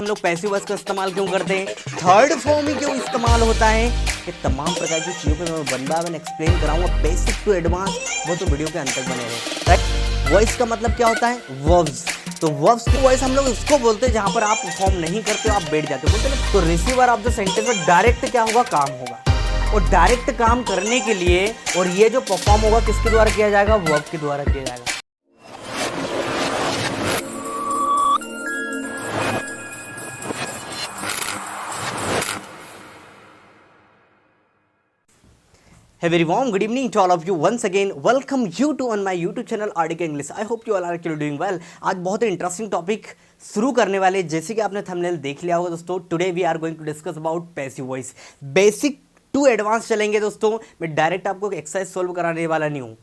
लोग passive voice का इस्तेमाल क्यों करते हैं, थर्ड फॉर्म ही क्यों इस्तेमाल होता है, ये तमाम प्रकार की चीज़ों पे मैं वन बाय वन एक्सप्लेन कराऊंगा, बेसिक टू एडवांस। वो तो वीडियो के अंत तक बने रहे। राइट, वॉइस का मतलब क्या होता है, वर्ब्स। तो वर्ब्स की वॉइस हम लोग उसको बोलते हैं जहां पर आप परफॉर्म नहीं करते हो, आप बैठ जाते हो, बोलते हैं। तो रिसीवर ऑफ द सेंटेंस में डायरेक्ट क्या होगा, काम होगा। और डायरेक्ट काम करने के लिए और ये जो परफॉर्म होगा किसके द्वारा किया जाएगा, वर्ब के द्वारा किया जाएगा। Hey very warm good evening to all of you once again. Welcome you to on my YouTube channel RDK English. I hope you all are actually doing well. आज बहुत ही इंटरेस्टिंग टॉपिक शुरू करने वाले, जैसे कि आपने थंबनेल देख लिया होगा दोस्तों। Today we are going to discuss about passive voice. Basic to advance चलेंगे दोस्तों। मैं डायरेक्ट आपको एक्सरसाइज सोल्व कराने वाला नहीं हूँ।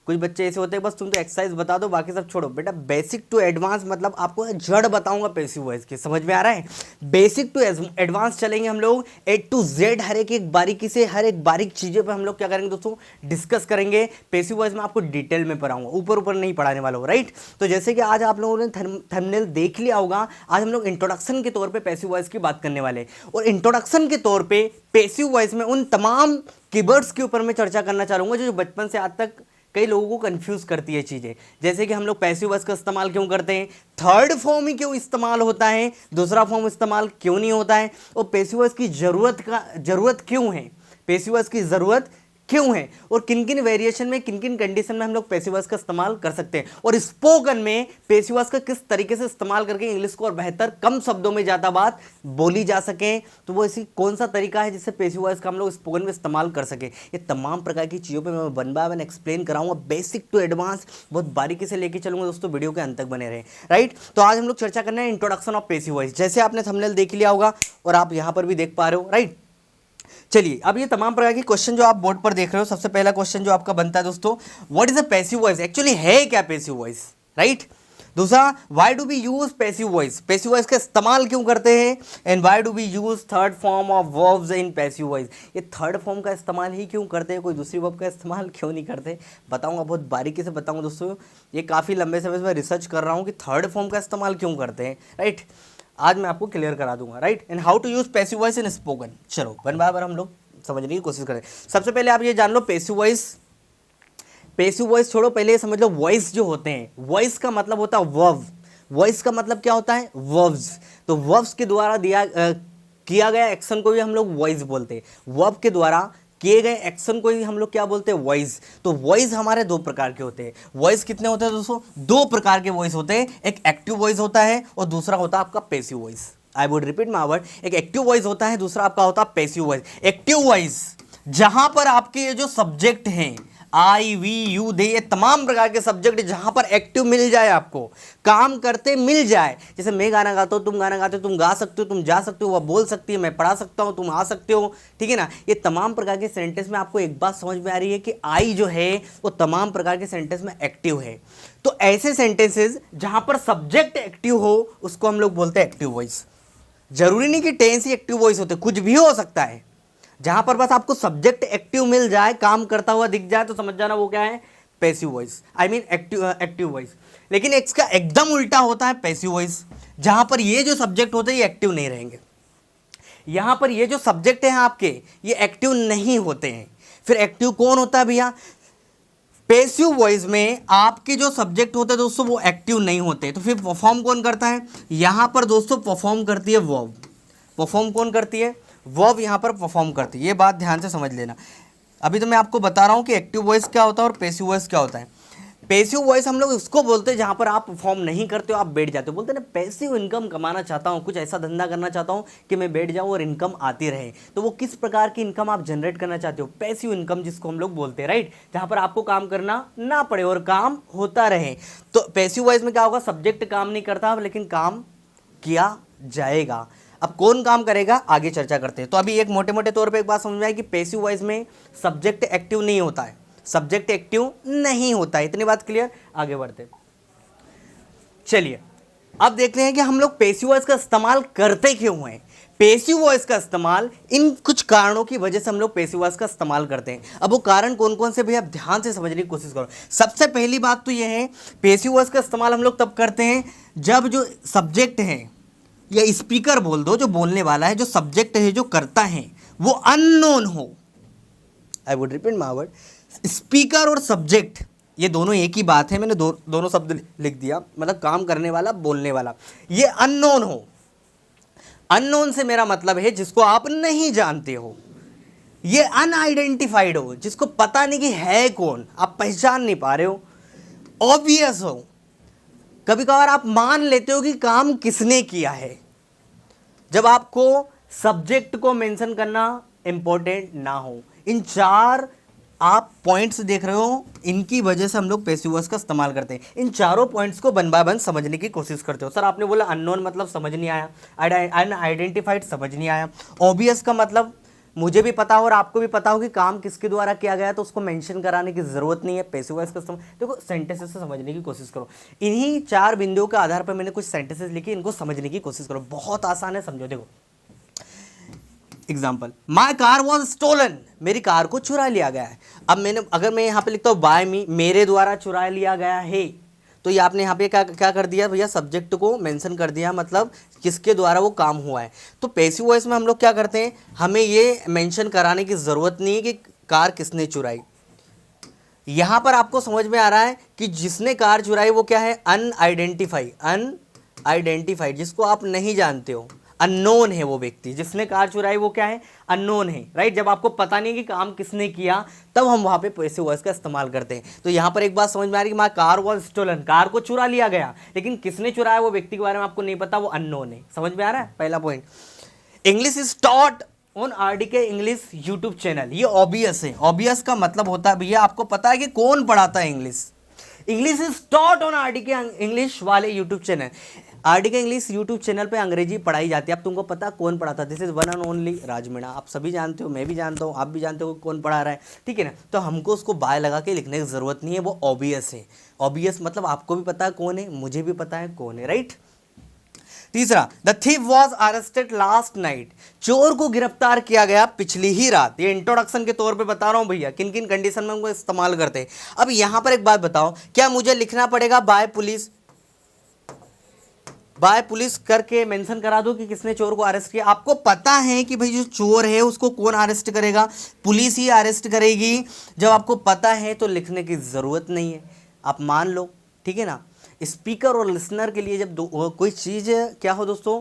कुछ बच्चे ऐसे होते हैं बस तुम तो एक्सरसाइज बता दो बाकी सब छोड़ो। बेटा बेसिक टू एडवांस मतलब आपको जड़ बताऊंगा पैसिव वॉइस की, समझ में आ रहा है। बेसिक टू एडवांस चलेंगे हम लोग, ए टू जेड हर एक बारीकी से, हर एक बारीक चीज़ों पे हम लोग क्या करेंगे दोस्तों, डिस्कस करेंगे। पैसिव वॉइस में आपको डिटेल में पढ़ाऊंगा, ऊपर ऊपर नहीं पढ़ाने वाला हूँ। राइट, तो जैसे कि आज आप लोगों ने थंबनेल देख लिया होगा, आज हम लोग इंट्रोडक्शन के तौर पर पैसिव वॉइस की बात करने वाले। और इंट्रोडक्शन के तौर पर पैसिव वॉइस में उन तमाम कीवर्ड्स के ऊपर मैं चर्चा करना चाहूँगा जो बचपन से आज तक कई लोगों को कंफ्यूज करती है चीज़ें। जैसे कि हम लोग पैसिव वॉइस का इस्तेमाल क्यों करते हैं, थर्ड फॉर्म ही क्यों इस्तेमाल होता है, दूसरा फॉर्म इस्तेमाल क्यों नहीं होता है, और पैसिव वॉइस की जरूरत क्यों है, पैसिव वॉइस की ज़रूरत क्यों है, और किन किन वेरिएशन में, किन किन कंडीशन में हम लोग पैसिव वॉइस का इस्तेमाल कर सकते हैं, और स्पोकन में पैसिव वॉइस का किस तरीके से इस्तेमाल करके इंग्लिश को और बेहतर कम शब्दों में ज़्यादा बात बोली जा सके। तो वो ऐसी कौन सा तरीका है जिससे पैसिव वॉइस का हम लोग स्पोकन में इस्तेमाल कर सके। ये तमाम प्रकार की चीज़ों पर मैं वन बाय वन एक्सप्लेन कराऊंगा, बेसिक टू एडवांस, बहुत बारीकी से लेके चलूंगा दोस्तों, वीडियो के अंत तक बने रहे। राइट, तो आज हम लोग चर्चा करना है इंट्रोडक्शन ऑफ पैसिव वॉइस। जैसे आपने थंबनेल देख लिया होगा और आप यहाँ पर भी देख पा रहे हो। राइट, चलिए अब ये तमाम प्रकार की क्वेश्चन जो आप बोर्ड पर देख रहे हो, सबसे पहला क्वेश्चन जो आपका बनता है दोस्तों, what is a passive voice, actually है क्या पैसिव वॉइस। राइट, दूसरा why do we use passive voice, passive voice का इस्तेमाल क्यों करते हैं, and why do we use third form of verbs in passive voice, ये थर्ड फॉर्म का इस्तेमाल ही क्यों करते हैं, कोई दूसरी वर्ब का इस्तेमाल क्यों नहीं करते, बताऊंगा, बहुत बारीकी से बताऊंगा दोस्तों। ये काफ़ी लंबे समय से मैं रिसर्च कर रहा हूँ कि थर्ड फॉर्म का इस्तेमाल क्यों करते हैं। राइट, आज मैं आपको क्लियर करा दूंगा। Right, and how to use passive voice in spoken. चलो वन बाय वन हम लोग समझने की कोशिश करें। सबसे पहले आप ये जान लो पैसिव वॉइस, पैसिव वॉइस छोड़ो, पहले ये समझ लो वॉइस जो होते हैं, वॉइस का मतलब होता है वर्ब। वॉइस का मतलब क्या होता है, वर्ब्स। तो वर्ब्स के द्वारा किया गया एक्शन को भी हम लोग वॉइस बोलते हैं। वर्ब के द्वारा किए गए एक्शन को ही हम लोग क्या बोलते हैं, वॉइस। तो वॉइस हमारे दो प्रकार के होते हैं। वॉइस कितने होते हैं दोस्तों, दो प्रकार के वॉइस होते हैं, एक एक्टिव वॉइस होता है और दूसरा होता है आपका passive voice. I would repeat my word, एक एक्टिव वॉइस होता है, दूसरा आपका होता है पैसिव वॉइस। एक्टिव वॉइस जहां पर आपके ये जो सब्जेक्ट हैं, आई वी यू दे, ये तमाम प्रकार के सब्जेक्ट जहां पर एक्टिव मिल जाए, आपको काम करते मिल जाए। जैसे मैं गाना गाता हूँ, तुम गाना गाते हो, तुम गा सकते हो, तुम जा सकते हो, वह बोल सकती है, मैं पढ़ा सकता हूँ, तुम आ सकते हो। ठीक है ना, ये तमाम प्रकार के सेंटेंस में आपको एक बात समझ में आ रही है कि आई जो है वो तमाम प्रकार के सेंटेंस में एक्टिव है। तो ऐसे सेंटेंसेस जहां पर सब्जेक्ट एक्टिव हो उसको हम लोग बोलते हैं एक्टिव वॉइस। जरूरी नहीं कि टेंस ही एक्टिव वॉइस होते, कुछ भी हो सकता है। जहां पर बस आपको सब्जेक्ट एक्टिव मिल जाए, काम करता हुआ दिख जाए, तो समझ जाना वो क्या है, passive voice, I mean active voice. लेकिन इसका एकदम उल्टा होता है पैसिव वॉइस, जहां पर ये जो सब्जेक्ट होते हैं ये एक्टिव नहीं रहेंगे। यहां पर ये जो सब्जेक्ट हैं आपके ये एक्टिव नहीं होते हैं। फिर एक्टिव कौन होता है भैया, पैसिव वॉइस में आपके जो सब्जेक्ट होते हैं दोस्तों वो एक्टिव नहीं होते। तो फिर परफॉर्म कौन करता है, यहां पर दोस्तों परफॉर्म करती है वर्ब। परफॉर्म कौन करती है, वर्ब यहां पर परफॉर्म करती है। ये बात ध्यान से समझ लेना। अभी तो मैं आपको बता रहा हूं कि एक्टिव वॉइस क्या होता है और पैसिव वॉइस क्या होता है। पैसिव वॉइस हम लोग उसको बोलते हैं जहां पर आप परफॉर्म नहीं करते हो, आप बैठ जाते हो। बोलते हैं ना पैसिव इनकम कमाना चाहता हूं, कुछ ऐसा धंधा करना चाहता हूं कि मैं बैठ जाऊं और इनकम आती रहे। तो वो किस प्रकार की इनकम आप जनरेट करना चाहते हो, पैसिव इनकम जिसको हम लोग बोलते हैं। राइट, जहां पर आपको काम करना ना पड़े और काम होता रहे। तो पैसिव वॉइस में क्या होगा, सब्जेक्ट काम नहीं करता लेकिन काम किया जाएगा। अब कौन काम करेगा आगे चर्चा करते हैं। तो अभी एक मोटे मोटे तौर पे एक बात समझ में आई कि पैसिव वॉइस में सब्जेक्ट एक्टिव नहीं होता है, सब्जेक्ट एक्टिव नहीं होता है, इतनी बात क्लियर। आगे बढ़ते चलिए, अब देख रहे हैं कि हम लोग पैसिव वॉइस का इस्तेमाल करते क्यों हैं। पैसिव वॉइस का इस्तेमाल इन कुछ कारणों की वजह से हम लोग पैसिव वॉइस का इस्तेमाल करते हैं। अब वो कारण कौन कौन से भी आप ध्यान से समझने की कोशिश करो। सबसे पहली बात तो ये है, पैसिव वॉइस का इस्तेमाल हम लोग तब करते हैं जब जो सब्जेक्ट है या स्पीकर बोल दो, जो बोलने वाला है, जो सब्जेक्ट है, जो करता है, वो अननोन हो। I would repeat my word, speaker और सब्जेक्ट ये दोनों एक ही बात है, मैंने दोनों शब्द लिख दिया, मतलब काम करने वाला, बोलने वाला, ये अननोन हो। अननोन से मेरा मतलब है जिसको आप नहीं जानते हो। ये अनआइडेंटिफाइड हो, जिसको पता नहीं कि है कौन, आप पहचान नहीं पा रहे हो। ऑब्वियस हो, कभी कभार आप मान लेते हो कि काम किसने किया है। जब आपको सब्जेक्ट को मेंशन करना इंपॉर्टेंट ना हो, इन चार आप पॉइंट्स देख रहे हो, इनकी वजह से हम लोग पैसिव वॉइस का इस्तेमाल करते हैं। इन चारों पॉइंट्स को वन बाय वन समझने की कोशिश करते हो। सर आपने बोला अननोन मतलब समझ नहीं आया, अनआइडेंटिफाइड समझ नहीं आया, ऑब्वियस का मतलब मुझे भी पता हो और आपको भी पता हो कि काम किसके द्वारा किया गया, तो उसको मेंशन कराने की जरूरत नहीं है। पैसिव वॉइस का इस्तेमाल, देखो सेंटेंसेस से समझने की कोशिश करो। इन्हीं चार बिंदुओं के आधार पर मैंने कुछ सेंटेंसेस लिखे, इनको समझने की कोशिश करो, बहुत आसान है, समझो। देखो example, my car was stolen, मेरी कार को चुरा लिया गया है। अब मैंने, अगर मैं यहाँ पे लिखता हूँ बाय मी, मेरे द्वारा चुरा लिया गया है, तो ये आपने यहाँ पे क्या क्या कर दिया भैया, सब्जेक्ट को मेंशन कर दिया, मतलब किसके द्वारा वो काम हुआ है। तो पैसिव वॉइस में हम लोग क्या करते हैं, हमें ये मेंशन कराने की ज़रूरत नहीं है कि कार किसने चुराई। यहाँ पर आपको समझ में आ रहा है कि जिसने कार चुराई वो क्या है, अनआइडेंटिफाइड, जिसको आप नहीं जानते हो, अननोन है वो व्यक्ति। जिसने कार चुराई वो क्या है, अननोन है, राइट। जब आपको पता नहीं कि काम किसने किया, तब हम वहां पे पैसिव वॉइस का इस्तेमाल करते हैं। तो यहां पर एक बात समझ में आ रही है कि my car was stolen, car को चुरा लिया गया, लेकिन किसने चुराया वो व्यक्ति के बारे में आपको नहीं पता, वो अननोन है। समझ में आ रहा है पहला point. English is taught on RDK English YouTube channel, ये ऑब्वियस है। ऑब्वियस का मतलब होता है भैया आपको पता है कि कौन पढ़ाता है English. English is taught on RDK English वाले YouTube channel. RDK English YouTube channel पे अंग्रेजी पढ़ाई जाती है। अब तुमको पता कौन पढ़ाता है, this is one and only Raj Meena. आप सभी जानते हो, मैं भी जानता हूँ, आप भी जानते हो कौन पढ़ा रहा है, ठीक है ना। तो हमको उसको बाय लगा के लिखने की जरूरत नहीं है, वो ऑब्वियस है। ऑब्वियस मतलब आपको भी पता है कौन है, मुझे भी पता है कौन है, राइट। तीसरा, the thief was arrested last night, चोर को गिरफ्तार किया गया पिछली ही रात। ये इंट्रोडक्शन के तौर पे बता रहा हूं भैया किन किन कंडीशन में हमको इस्तेमाल करते हैं। अब यहां पर एक बात बताओ, क्या मुझे लिखना पड़ेगा बाय पुलिस, बाय पुलिस करके मेंशन करा दो कि किसने चोर को अरेस्ट किया? आपको पता है कि भाई जो चोर है उसको कौन अरेस्ट करेगा, पुलिस ही अरेस्ट करेगी। जब आपको पता है तो लिखने की जरूरत नहीं है, आप मान लो, ठीक है ना। स्पीकर और लिसनर के लिए जब कोई चीज़ क्या हो दोस्तों,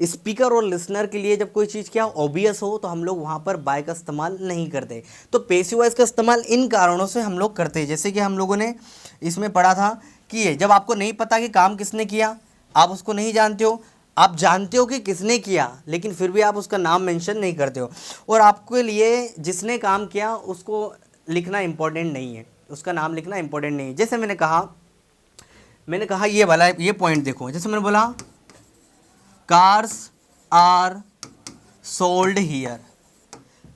स्पीकर और लिसनर के लिए जब कोई चीज़ क्या ऑब्वियस हो, तो हम लोग वहाँ पर बाय का इस्तेमाल नहीं करते। तो पैसिव वॉइस का इस्तेमाल इन कारणों से हम लोग करते हैं। जैसे कि हम लोगों ने इसमें पढ़ा था कि ये जब आपको नहीं पता कि काम किसने किया, आप उसको नहीं जानते हो, आप जानते हो कि किसने किया, लेकिन फिर भी आप उसका नाम मेंशन नहीं करते हो, और आपके लिए जिसने काम किया उसको लिखना इंपॉर्टेंट नहीं है, उसका नाम लिखना इंपॉर्टेंट नहीं है। जैसे मैंने कहा ये वाला, ये पॉइंट देखो, जैसे मैंने बोला cars are sold here,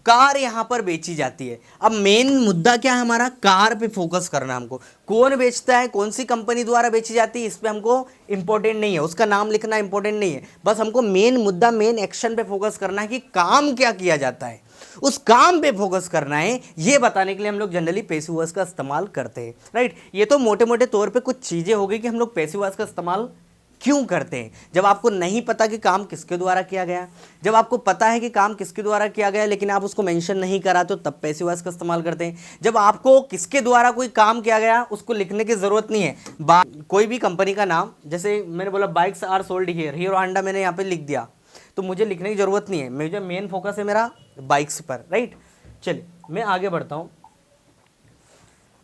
car यहां पर बेची जाती है। अब मेन मुद्दा क्या है हमारा, कार पे फोकस करना है हमको। कौन बेचता है, कौन सी कंपनी द्वारा बेची जाती है, इस पे हमको इंपॉर्टेंट नहीं है, उसका नाम लिखना इंपॉर्टेंट नहीं है। बस हमको मेन मुद्दा, मेन एक्शन पे फोकस करना है कि काम क्या किया जाता है, उस काम पे फोकस करना है। ये बताने के लिए हम लोग जनरली पैसिव वॉइस का इस्तेमाल करते हैं, राइट। ये तो मोटे मोटे तौर पे कुछ चीजें हो गई कि हम लोग पैसिव वॉइस का इस्तेमाल क्यों करते हैं। जब आपको नहीं पता कि काम किसके द्वारा किया गया, जब आपको पता है कि काम किसके द्वारा किया गया लेकिन आप उसको मेंशन नहीं करा, तो तब पैसिव वॉइस का इस्तेमाल करते हैं। जब आपको किसके द्वारा कोई काम किया गया उसको लिखने की जरूरत नहीं है, कोई भी कंपनी का नाम, जैसे मैंने बोला bikes are sold here, Hero Honda मैंने यहाँ पे लिख दिया, तो मुझे लिखने की जरूरत नहीं है, मुझे मेन फोकस है मेरा बाइक्स पर, राइट। चलिए मैं आगे बढ़ता हूँ।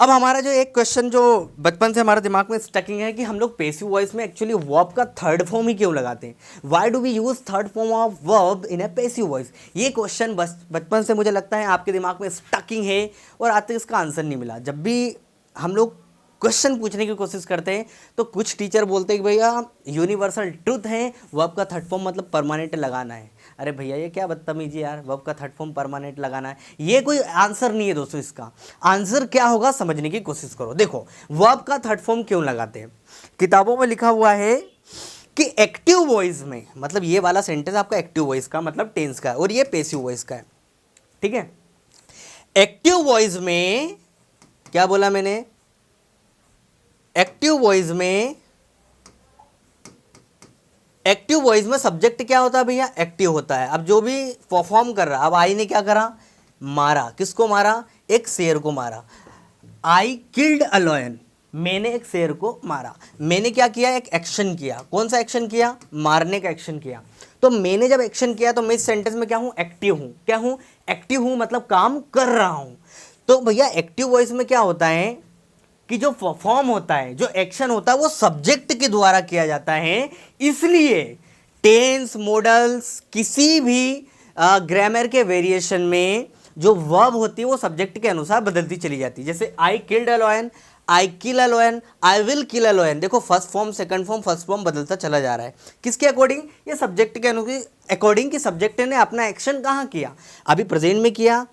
अब हमारा जो एक क्वेश्चन जो बचपन से हमारे दिमाग में स्टकिंग है कि हम लोग पैसिव वॉइस में एक्चुअली वर्ब का थर्ड फॉर्म ही क्यों लगाते हैं, why do we use third form of verb in a passive voice. ये क्वेश्चन बचपन से मुझे लगता है आपके दिमाग में स्टकिंग है और आज तक इसका आंसर नहीं मिला। जब भी हम लोग क्वेश्चन पूछने की कोशिश करते हैं तो कुछ टीचर बोलते हैं कि भैया यूनिवर्सल ट्रुथ है, वर्ब का थर्ड फॉर्म मतलब परमानेंट लगाना है। अरे भैया ये क्या बदतमीजी यार, वर्ब का थर्ड फॉर्म परमानेंट लगाना है, ये कोई आंसर नहीं है दोस्तों। इसका आंसर क्या होगा समझने की कोशिश करो। देखो वर्ब का थर्ड फॉर्म क्यों लगाते हैं, किताबों में लिखा हुआ है कि एक्टिव वॉइस में, मतलब ये वाला सेंटेंस आपका एक्टिव वॉइस का मतलब टेंस का है, और ये पैसिव वॉइस का है, ठीक है। एक्टिव वॉइस में क्या बोला मैंने, एक्टिव वॉइस में एक्टिव वॉइस में सब्जेक्ट क्या होता है भैया, एक्टिव होता है। अब जो भी परफॉर्म कर रहा, अब आई ने क्या करा, मारा, किसको मारा, एक शेर को मारा। आई किल्ड अ लॉयन, मैंने एक शेर को मारा। मैंने क्या किया, एक एक्शन किया। कौन सा एक्शन किया, मारने का एक्शन किया। तो मैंने जब एक्शन किया तो मैं इस सेंटेंस में क्या हूं, एक्टिव हूं। क्या हूं, एक्टिव हूं, मतलब काम कर रहा हूं। तो भैया एक्टिव वॉइस में क्या होता है कि जो परफॉर्म होता है, जो एक्शन होता है, वो सब्जेक्ट के द्वारा किया जाता है। इसलिए टेंस, मॉडल्स, किसी भी ग्रामर के वेरिएशन में जो वर्ब होती है वो सब्जेक्ट के अनुसार बदलती चली जाती है। जैसे I killed a lion, I kill a lion, I will kill a lion. देखो first form, second form, first form बदलता चला जा रहा है। किसके अकॉर्डिंग, ये सब्जेक्ट के अकॉर्डिंग कि सब्जेक्ट ने अपना एक्शन कहाँ किया, अभी प्रेजेंट में किया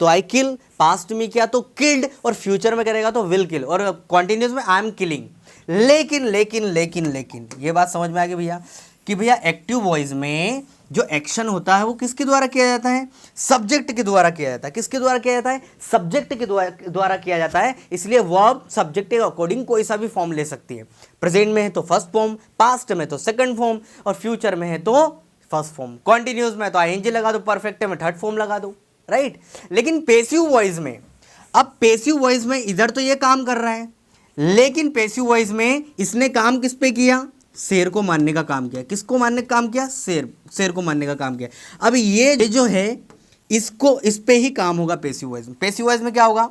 तो आई किल, पास्ट में किया तो किल्ड, और फ्यूचर में करेगा तो विल किल, और कॉन्टिन्यूस में आई एम किलिंग। लेकिन लेकिन लेकिन लेकिन ये बात समझ में आ गई भैया कि भैया एक्टिव वॉइस में जो एक्शन होता है वो किसके द्वारा किया जाता है, सब्जेक्ट के द्वारा किया जाता है। किसके द्वारा किया जाता है, सब्जेक्ट के द्वारा किया जाता है। इसलिए वर्ब सब्जेक्ट के अकॉर्डिंग कोई सा भी फॉर्म ले सकती है। प्रेजेंट में है तो फर्स्ट फॉर्म, पास्ट में तो सेकंड फॉर्म, और फ्यूचर में है तो फर्स्ट फॉर्म, कॉन्टिन्यूस में तो आईएनजी लगा दो, परफेक्ट में थर्ड फॉर्म लगा दो, राइट। लेकिन पेसिव वॉइस में, अब पेसिव वॉइस में इधर तो ये काम कर रहा है, लेकिन पेसिव वॉइस में इसने काम किस पे किया, शेर को मारने का काम किया। किसको मारने का काम किया, शेर को मारने का काम किया। अब ये जो है इसको, इस पे ही काम होगा पेसिव वॉइस में। पेसिव वॉइस में क्या होगा,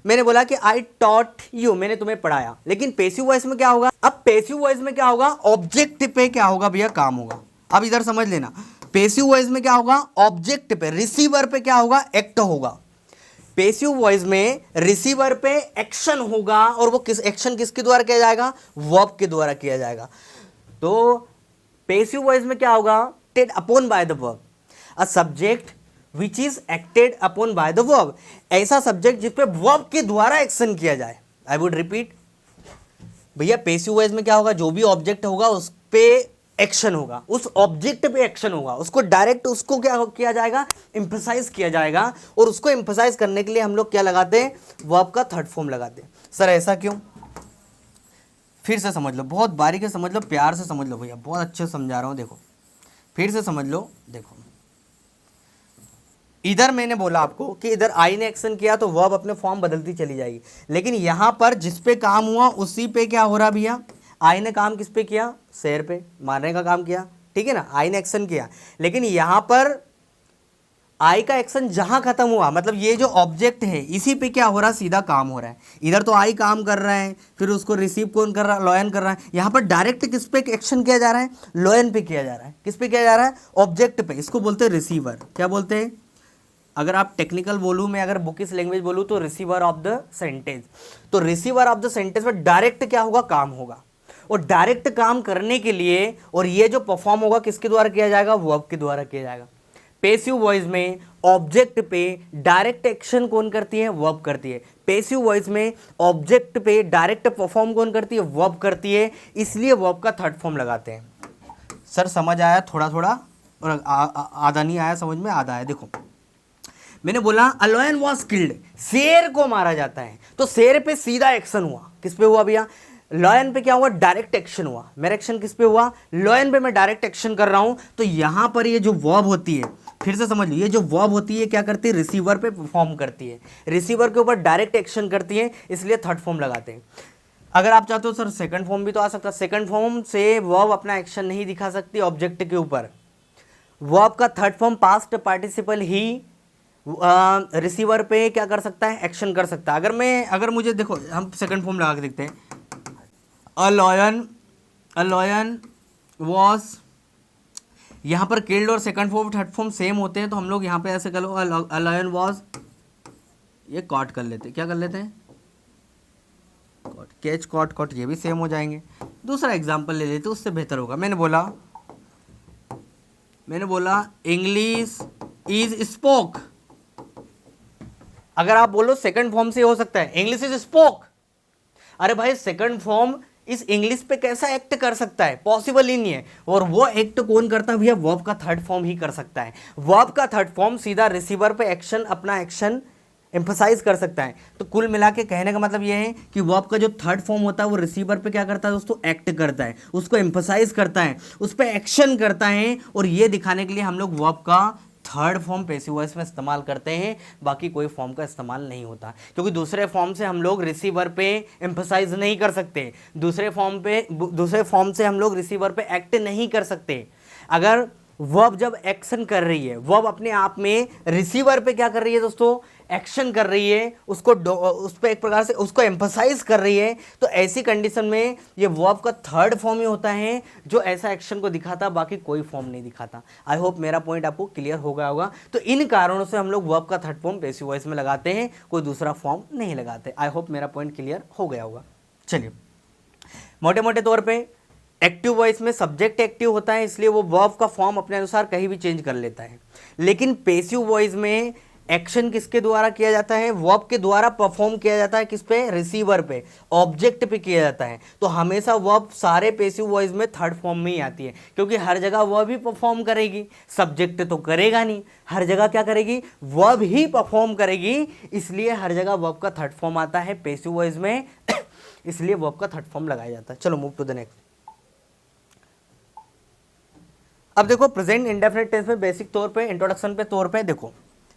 मैंने बोला कि आई टॉट यू, मैंने तुम्हें पढ़ाया। लेकिन पेसिव वॉइस में क्या होगा, अब पेसिव वॉइस में क्या होगा, ऑब्जेक्ट पे क्या होगा भैया, काम होगा। अब इधर समझ लेना, पेसिव वॉइस में क्या होगा, ऑब्जेक्ट पे, रिसीवर पे क्या होगा, एक्ट होगा। पेसिव वॉइस में रिसीवर पे एक्शन होगा, और वो एक्शन किसके द्वारा किया जाएगा, वर्ब के द्वारा किया जाएगा। तो पेसिव वॉइस में क्या होगा, acted upon by the verb, a subject which is acted upon by the verb, ऐसा सब्जेक्ट जिस पे वर्ब के द्वारा एक्शन किया जाए। आई वुड रिपीट भैया, पेसिव वॉइस में क्या होगा, जो भी ऑब्जेक्ट होगा उस पे एक्शन होगा, उस ऑब्जेक्ट पे एक्शन होगा, उसको डायरेक्ट, उसको क्या किया जाएगा, एम्फसाइज किया जाएगा। और उसको एम्फसाइज करने के लिए हम लोग क्या लगाते हैं, वर्ब का थर्ड फॉर्म लगाते हैं। सर ऐसा क्यों, फिर से समझ लो, बहुत बारीकी से समझ लो, प्यार से समझ लो भैया, बहुत अच्छे से समझा रहा हूं। देखो फिर से समझ लो, देखो इधर मैंने बोला आपको कि इधर आई ने एक्शन किया तो वर्ब अपने फॉर्म बदलती चली जाएगी। लेकिन यहां पर जिस पे काम हुआ उसी पे क्या हो रहा भैया, आई ने काम किस पे किया, शेर पे, मारने का काम किया, ठीक है ना, आई ने एक्शन किया। लेकिन यहां पर आई का एक्शन जहां खत्म हुआ, मतलब ये जो ऑब्जेक्ट है इसी पे क्या हो रहा है, सीधा काम हो रहा है। इधर तो आई काम कर रहा है, फिर उसको रिसीव कौन कर रहा है, लॉयन कर रहा है। यहां पर डायरेक्ट किस पे एक्शन किया जा रहा है, लॉयन पे किया जा रहा है। किस पे किया जा रहा है, ऑब्जेक्ट पे। इसको बोलते हैं रिसीवर। क्या बोलते हैं, अगर आप टेक्निकल बोलूँ मैं, अगर बुकिस लैंग्वेज बोलूँ तो रिसीवर ऑफ द सेंटेंस। तो रिसीवर ऑफ द सेंटेंस में डायरेक्ट क्या होगा, काम होगा। और डायरेक्ट काम करने के लिए, और ये जो परफॉर्म होगा किसके द्वारा किया जाएगा, वर्ब के द्वारा किया जाएगा। पेसिव वॉइस में ऑब्जेक्ट पे डायरेक्ट एक्शन कौन करती है, वर्ब करती है। पेसिव वॉइस में ऑब्जेक्ट पे डायरेक्ट परफॉर्म कौन करती है, वर्ब करती है। इसलिए वर्ब का थर्ड फॉर्म लगाते हैं। सर समझ आया थोड़ा थोड़ा, और आधा नहीं आया समझ में, आधा आया। देखो मैंने बोला अ लॉयन वॉज किल्ड, शेर को मारा जाता है, तो शेर पे सीधा एक्शन हुआ। किस पे हुआ भैया, लॉयन पे क्या हुआ, डायरेक्ट एक्शन हुआ। मेरा एक्शन किस पे हुआ, लॉयन पे मैं डायरेक्ट एक्शन कर रहा हूं। तो यहां पर ये जो वर्ब होती है, फिर से समझ लीजिए, जो वर्ब होती है क्या करती है, रिसीवर पे परफॉर्म करती है, रिसीवर के ऊपर डायरेक्ट एक्शन करती है। इसलिए थर्ड फॉर्म लगाते हैं। अगर आप चाहते हो सर सेकंड फॉर्म भी तो आ सकता है, सेकंड फॉर्म से वर्ब अपना एक्शन नहीं दिखा सकती ऑब्जेक्ट के ऊपर। वर्ब का थर्ड फॉर्म पास्ट पार्टिसिपल ही रिसीवर पे क्या कर सकता है, एक्शन कर सकता है। अगर मुझे देखो, हम सेकंड फॉर्म लगा के देखते हैं। अ लॉयन वॉज, यहां पर किल्ड और second form third form same होते हैं, तो हम लोग यहां पे ऐसे कर लो, अ लॉयन वॉज, ये कॉट कर लेते हैं, क्या कर लेते हैं, कॉट, कैच कॉट कॉट, ये भी सेम हो जाएंगे। दूसरा एग्जांपल ले लेते, उससे बेहतर होगा। मैंने बोला इंग्लिश इज स्पोक। अगर आप बोलो सेकंड फॉर्म से हो सकता है, इंग्लिश इज स्पोक। अरे भाई सेकंड फॉर्म इस इंग्लिश पे कैसा एक्ट कर सकता है, पॉसिबल ही नहीं है। और वो एक्ट कौन करता है भैया, वर्ब का थर्ड फॉर्म ही कर सकता है। वर्ब का थर्ड फॉर्म सीधा रिसीवर पे एक्शन, अपना एक्शन एम्फसाइज कर सकता है। तो कुल मिला के कहने का मतलब ये है कि वर्ब का जो थर्ड फॉर्म होता है वो रिसीवर पे क्या करता है दोस्तों, एक्ट करता है, उसको एम्फसाइज करता है, उस पर एक्शन करता है। और ये दिखाने के लिए हम लोग वर्ब का थर्ड फॉर्म पैसिव वॉइस में इस्तेमाल करते हैं, बाकी कोई फॉर्म का इस्तेमाल नहीं होता, क्योंकि दूसरे फॉर्म से हम लोग रिसीवर पे एम्फसाइज नहीं कर सकते, दूसरे फॉर्म से हम लोग रिसीवर पे एक्ट नहीं कर सकते। अगर वर्ब जब एक्शन कर रही है, वर्ब अपने आप में रिसीवर पे क्या कर रही है दोस्तों, एक्शन कर रही है, उस पर एक प्रकार से उसको एम्फसाइज कर रही है, तो ऐसी कंडीशन में ये वर्ब का थर्ड फॉर्म ही होता है जो ऐसा एक्शन को दिखाता, बाकी कोई फॉर्म नहीं दिखाता। आई होप मेरा पॉइंट आपको क्लियर हो गया होगा। तो इन कारणों से हम लोग वर्ब का थर्ड फॉर्म पैसिव वॉइस में लगाते हैं, कोई दूसरा फॉर्म नहीं लगाते। आई होप मेरा पॉइंट क्लियर हो गया होगा। चलिए, मोटे मोटे तौर पे एक्टिव वॉइस में सब्जेक्ट एक्टिव होता है, इसलिए वो वर्ब का फॉर्म अपने अनुसार कहीं भी चेंज कर लेता है। लेकिन पैसिव वॉइस में एक्शन किसके द्वारा किया जाता है, वर्ब के द्वारा परफॉर्म किया जाता है, किस पे, रिसीवर पे, ऑब्जेक्ट पे किया जाता है। तो हमेशा वर्ब सारे पैसिव वॉइस में थर्ड फॉर्म में ही आती है, क्योंकि हर जगह वर्ब ही परफॉर्म करेगी, सब्जेक्ट तो करेगा नहीं, हर जगह क्या करेगी, वर्ब ही परफॉर्म करेगी, इसलिए हर जगह वर्ब का थर्ड फॉर्म आता है पैसिव वॉइस में इसलिए वर्ब का थर्ड फॉर्म लगाया जाता है। चलो मूव टू द नेक्स्ट। अब देखो प्रेजेंट इंडेफिनिट टेंस में बेसिक तौर पे, इंट्रोडक्शन पे तौर पे देखो,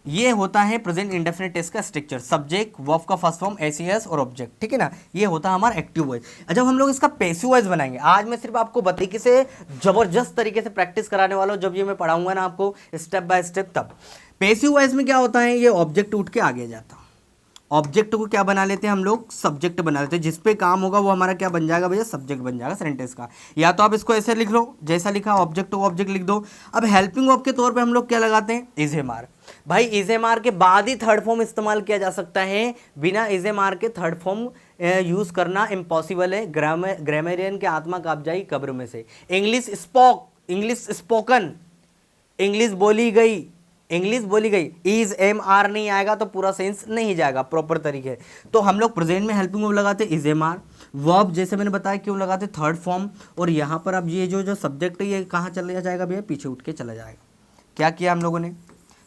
ये होता है प्रेजेंट इंडेफिनिट टेंस का स्ट्रक्चर, सब्जेक्ट, वर्ब का फर्स्ट फॉर्म, एसीएस और ऑब्जेक्ट, ठीक है ना। ये होता है हमारा एक्टिव वॉइस। जब हम लोग इसका पैसिव वॉइस बनाएंगे, आज मैं सिर्फ आपको तरीके से, जबरदस्त तरीके से प्रैक्टिस कराने वाला हूँ, जब ये मैं पढ़ाऊंगा ना आपको स्टेप बाय स्टेप, तब पैसिव वॉइस में क्या होता है, ये ऑब्जेक्ट उठ के आगे जाता, ऑब्जेक्ट को क्या बना लेते हैं हम लोग, सब्जेक्ट बना लेते हैं, जिस पे काम होगा वो हमारा क्या बन जाएगा भैया, सब्जेक्ट बन जाएगा सेंटेंस का। या तो आप इसको ऐसे लिख लो, जैसा लिखा ऑब्जेक्ट को ऑब्जेक्ट लिख दो। अब हेल्पिंग वर्ब के तौर पे हम लोग क्या लगाते हैं, इज एम आर। भाई इज एम आर के बाद ही थर्ड फॉर्म इस्तेमाल किया जा सकता है, बिना इज एम आर के थर्ड फॉर्म यूज करना इम्पॉसिबल है। ग्रामरियन के आत्मा कांप जाएगी कब्र में से। इंग्लिश स्पोकन, इंग्लिश बोली गई, इंग्लिश बोली गई, इज एम आर नहीं आएगा तो पूरा सेंस नहीं जाएगा प्रॉपर तरीके। तो हम लोग प्रेजेंट में हेल्पिंग वर्ब लगाते इज एम आर, वर्ब जैसे मैंने बताया क्यों लगाते थर्ड फॉर्म, और यहाँ पर अब ये जो सब्जेक्ट है ये कहाँ चला जाएगा भैया, पीछे उठ के चला जाएगा। क्या किया हम लोगों ने,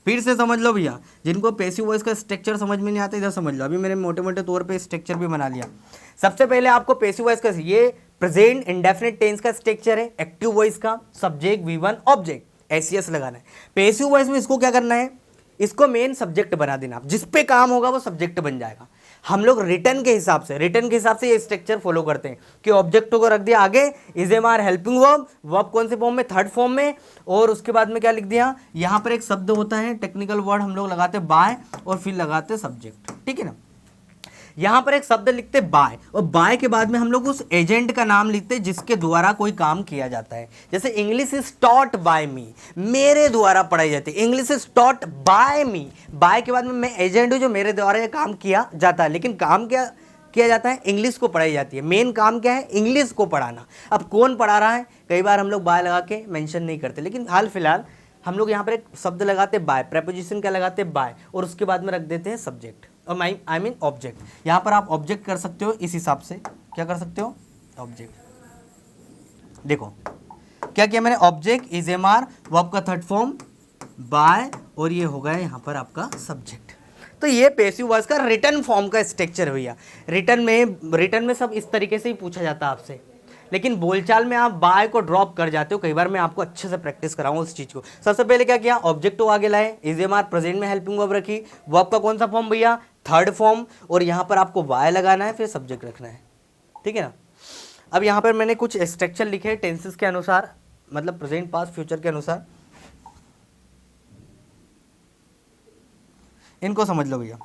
फिर से समझ लो भैया, जिनको पैसिव वॉइस का स्ट्रक्चर समझ में नहीं आता इधर समझ लो। अभी मैंने मोटे मोटे तौर पे स्ट्रक्चर भी बना लिया। सबसे पहले आपको पैसिव वॉइस का, ये प्रेजेंट इंडेफिनिट टेंस का स्ट्रक्चर है, एक्टिव वॉइस का, सब्जेक्ट V1 ऑब्जेक्ट एसीएस लगाना है। पैसिव वॉइस में इसको क्या करना है, इसको मेन सब्जेक्ट बना देना, जिस पे काम होगा वो सब्जेक्ट बन जाएगा। हम लोग रिटर्न के हिसाब से ये स्ट्रक्चर फॉलो करते हैं कि ऑब्जेक्ट को रख दिया आगे, is am are helping verb, verb कौन से फॉर्म में, थर्ड फॉर्म में, और उसके बाद में क्या लिख दिया, यहाँ पर एक शब्द होता है टेक्निकल वर्ड हम लोग लगाते बाय, और फिर लगाते सब्जेक्ट, ठीक है ना। यहाँ पर एक शब्द लिखते बाय, और बाय के बाद में हम लोग उस एजेंट का नाम लिखते जिसके द्वारा कोई काम किया जाता है। जैसे English is taught by me, मेरे द्वारा पढ़ाई जाती है, English is taught by me, by के बाद में मैं एजेंट हूँ जो मेरे द्वारा ये काम किया जाता है। लेकिन काम क्या किया जाता है, इंग्लिश को पढ़ाई जाती है, मेन काम क्या है, इंग्लिश को पढ़ाना। अब कौन पढ़ा रहा है, कई बार हम लोग बाय लगा के मेंशन नहीं करते, लेकिन हाल फिलहाल हम लोग यहाँ पर एक शब्द लगाते बाय, प्रेपोजिशन क्या लगाते बाय, और उसके बाद में रख देते हैं सब्जेक्ट, और आई मीन ऑब्जेक्ट। यहाँ पर आप ऑब्जेक्ट कर सकते हो, इस हिसाब से क्या कर सकते हो, ऑब्जेक्ट। देखो क्या किया मैंने, object, is am are, verb का थर्ड फॉर्म बाय, और ये हो गया यहाँ पर आपका सब्जेक्ट। तो ये पैसिव वॉइस का रिटर्न फॉर्म का स्ट्रक्चर भैया। रिटर्न में सब इस तरीके से ही पूछा जाता है आपसे, लेकिन बोलचाल में आप बाय को ड्रॉप कर जाते हो। कई बार मैं आपको अच्छे से प्रैक्टिस कराऊंगा उस चीज़ को। सबसे पहले क्या किया, ऑब्जेक्ट को आगे लाए, इज एम आर प्रेजेंट में हेल्पिंग वर्ब रखी, वर्ब का कौन सा फॉर्म भैया, थर्ड फॉर्म, और यहाँ पर आपको बाय लगाना है, फिर सब्जेक्ट रखना है, ठीक है ना। अब यहाँ पर मैंने कुछ स्ट्रक्चर लिखे टेंसेस के अनुसार, मतलब प्रेजेंट पास्ट फ्यूचर के अनुसार, इनको समझ लो भैया।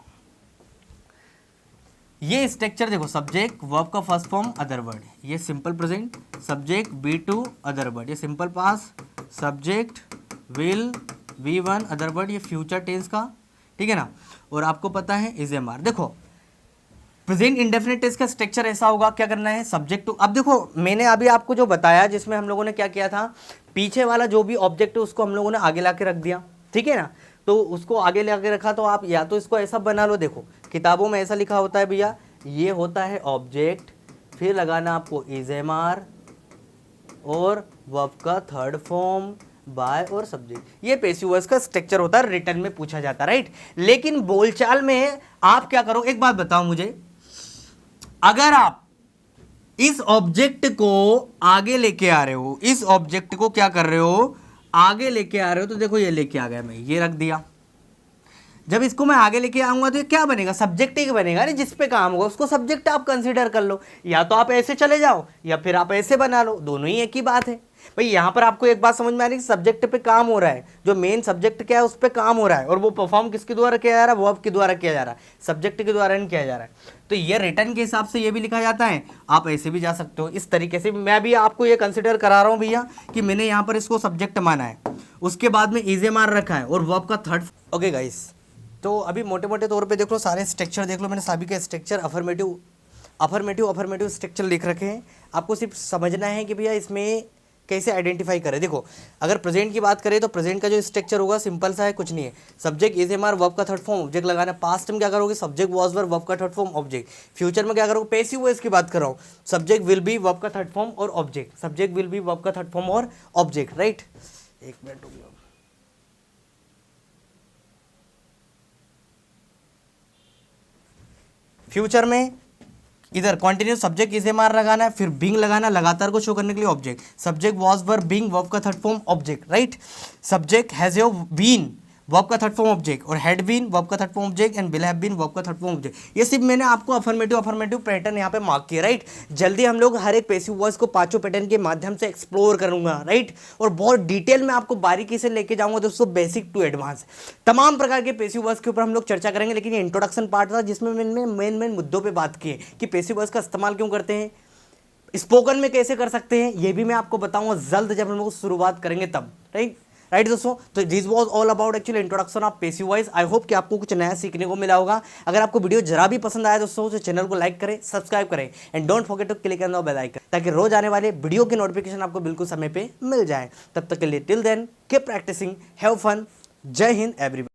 ये स्ट्रक्चर देखो, सब्जेक्ट, वर्ब का फर्स्ट फॉर्म, अदर वर्ड, ये simple present, subject B2 other word, ये simple past, subject will V1 other word, ये फ्यूचर टेंस का, ठीक है ना। और आपको पता है इज एम आर। देखो प्रेजेंट इंडेफिनिट टेंस का स्ट्रक्चर ऐसा होगा, क्या करना है, सब्जेक्ट टू। अब देखो मैंने अभी आपको जो बताया, जिसमें हम लोगों ने क्या किया था, पीछे वाला जो भी ऑब्जेक्ट है उसको हम लोगों ने आगे ला के रख दिया, ठीक है ना। तो उसको आगे ला के रखा, तो आप या तो इसको ऐसा बना लो, देखो किताबों में ऐसा लिखा होता है भैया, ये होता है ऑब्जेक्ट, फिर लगाना आपको इज एम आर, और वर्ब का थर्ड फॉर्म, बाय और सब्जेक्ट, ये पैसिव वॉइस का स्ट्रक्चर होता है, रिटर्न में पूछा जाता है, राइट। लेकिन बोलचाल में आप क्या करो, एक बात बताओ मुझे, अगर आप इस ऑब्जेक्ट को आगे लेके आ रहे हो, इस ऑब्जेक्ट को क्या कर रहे हो, आगे लेके आ रहे हो, तो देखो ये लेके आ गया, मैं ये रख दिया। जब इसको मैं आगे लेके आऊंगा तो ये क्या बनेगा, सब्जेक्ट ही बनेगा ना, जिस पे काम होगा उसको सब्जेक्ट आप कंसीडर कर लो। या तो आप ऐसे चले जाओ या फिर आप ऐसे बना लो, दोनों ही एक ही बात है भाई। यहाँ पर आपको एक बात समझ में आ रही है, सब्जेक्ट पे काम हो रहा है, जो मेन सब्जेक्ट क्या है उस पर काम हो रहा है, और वो परफॉर्म किसके द्वारा किया जा रहा है, वो आपके द्वारा किया जा रहा है, सब्जेक्ट के द्वारा नहीं किया जा रहा है। तो ये रिटर्न के हिसाब से ये भी लिखा जाता है, आप ऐसे भी जा सकते हो, इस तरीके से। मैं भी आपको ये कंसिडर करा रहा हूँ भैया कि मैंने यहाँ पर इसको सब्जेक्ट माना है, उसके बाद में इज मार रखा है, और वर्ब का थर्ड। ओके गाइस, तो अभी मोटे मोटे तौर पे देख लो, सारे स्ट्रक्चर देख लो, मैंने सभी के स्ट्रक्चर अफर्मेटिव स्ट्रक्चर लिख रखे हैं। आपको सिर्फ समझना है कि भैया इसमें कैसे आइडेंटिफाई करें। देखो, अगर प्रेजेंट की बात करें तो प्रेजेंट का जो स्ट्रक्चर होगा सिंपल सा है, कुछ नहीं है, subject is am are, verb का थर्ड फॉर्म, ऑब्जेक्ट लगाना। पास्ट में क्या करोगे, सब्जेक्ट वाज वर, वर्ब का थर्ड फॉर्म, ऑब्जेक्ट। फ्यूचर में क्या करोगे, पैसिव वॉइस की बात कर रहा हूँ, सब्जेक्ट विल बी, वर्ब का थर्ड फॉर्म और object, subject will be, verb का थर्ड फॉर्म और ऑब्जेक्ट, राइट। एक मिनट हो गया। फ्यूचर में इधर कंटिन्यूस सब्जेक्ट इसे मार लगाना है, फिर बिंग लगाना, लगातार को शो करने के लिए object, subject was were being, verb का third form object, right. Subject has have been, verb का थर्ड फॉर्म ऑब्जेक्ट, और हैड बीन, वर्ब का third form object, and will have been, verb का थर्ड फॉर्म ऑब्जेक्ट। ये सिर्फ मैंने आपको affirmative pattern यहाँ पे मार्क किया, राइट। जल्दी हम लोग हर एक पैसिव वॉइस को पांचों पैटर्न के माध्यम से एक्सप्लोर करूंगा, राइट, और बहुत डिटेल में आपको बारीकी से लेके जाऊंगा दोस्तों, बेसिक टू एडवांस तमाम प्रकार के पैसिव वॉइस के ऊपर हम लोग चर्चा करेंगे। लेकिन ये इंट्रोडक्शन पार्ट था जिसमें मैंने मेन मुद्दों पर बात की है कि पैसिव वॉइस का इस्तेमाल क्यों करते हैं, स्पोकन में कैसे कर सकते हैं, ये भी मैं आपको बताऊंगा जल्द, जब हम लोग शुरुआत करेंगे तब, राइट दोस्तों। तो this was all about actually introduction of passive voice. I hope कि आपको कुछ नया सीखने को मिला होगा। अगर आपको वीडियो जरा भी पसंद आया दोस्तों तो चैनल को लाइक करें, सब्सक्राइब करें, and don't forget to click on the bell icon, ताकि रोज आने वाले वीडियो की नोटिफिकेशन आपको बिल्कुल समय पे मिल जाए। तब तक के लिए till then keep practicing, have fun, Jai Hind everyone.